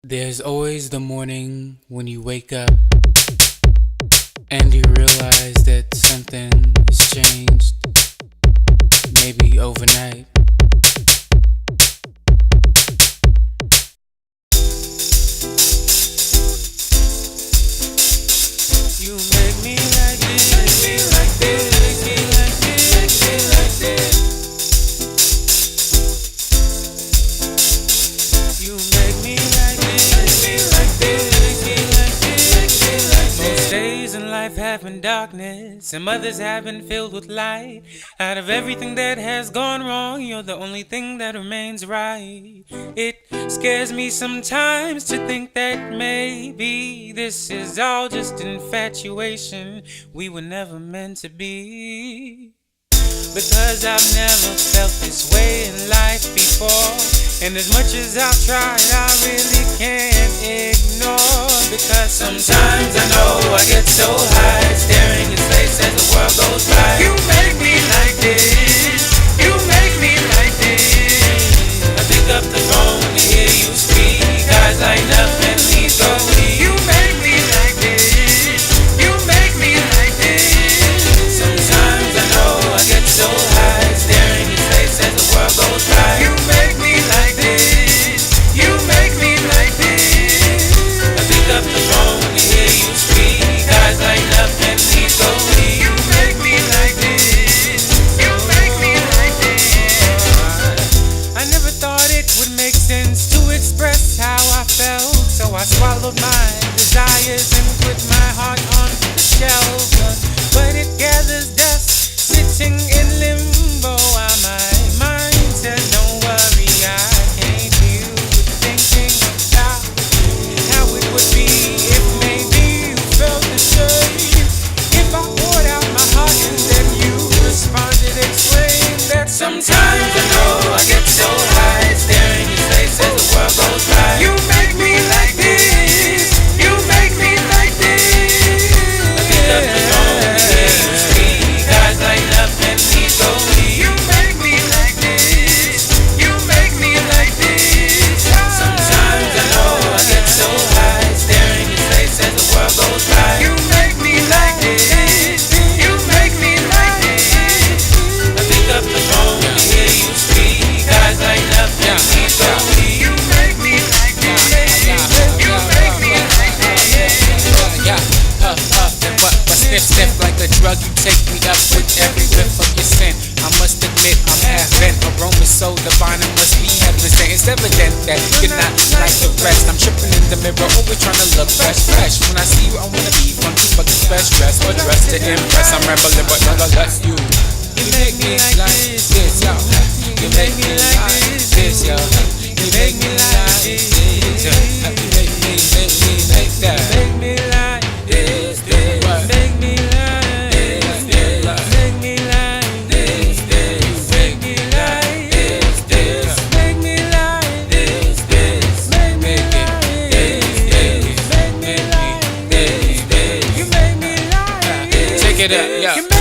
There's always the morning when you wake up and you realize that something has changed, maybe overnight. You make me like this, make me like this, make me like this, make me like this. You make me like this, make me like this, make me like this, make me like this. Most days in life have been darkness, and others have been filled with light. Out of everything that has gone wrong, you're the only thing that remains right. It scares me sometimes to think that maybe this is all just infatuation we were never meant to be. Because I've never felt this way in life before, and as much as I've tried, I really can't ignore. Because sometimes I know I get so high, staring in space as the world goes by. You make me like this, you make me like this. I pick up the phone to hear you speak, eyes light up and please go deep. You make me like this, you make me like this. Sometimes I know I get so high, staring in space as the world goes by. You make me like this, you make me like this. I pick up the phone to hear you speak, eyes light up and please go deep. You make me like this, you make me like this. I never thought it would make sense to express how I felt, so I swallowed my desires and put my heart on the shelf. But it gathers dust, sitting in limbo. My mind says don't worry, I came to you thinking about how it would be if maybe you felt the same. If I poured out my heart and then you responded, explain that sometimes I know I get so high, staring in space as the world goes by. You make me like this, you make me like this. I pick up the phone to hear you speak, eyes light up and please go deep. You make me like this, you make me like this. Sometimes I know I get so high, staring in space as the world goes by. You make me like this, you make me like this. I pick up the phone to hear you speak, eyes light up and please go deep. You make me like this, you make me like this. But sniff like a drug, you take me up with every whiff of your scent. I must admit, I'm half bent, aroma so divine, it must be heaven sent. It's evident that you're not like the rest. I'm tripping in the mirror, always trying to look fresh. When I see you, I wanna be funky, but the best dress or dress to impress. I'm rambling, but nonetheless, you make me like this, yo. You make me like this, yo. You make me like this, yo. You make me like that. Make me like this, this. Make me like this, this. Make me like this, this. Make me like this, this. Make me like this, this. Make me like this, this. Make me like this, this. You make me like this. Take it up, yeah.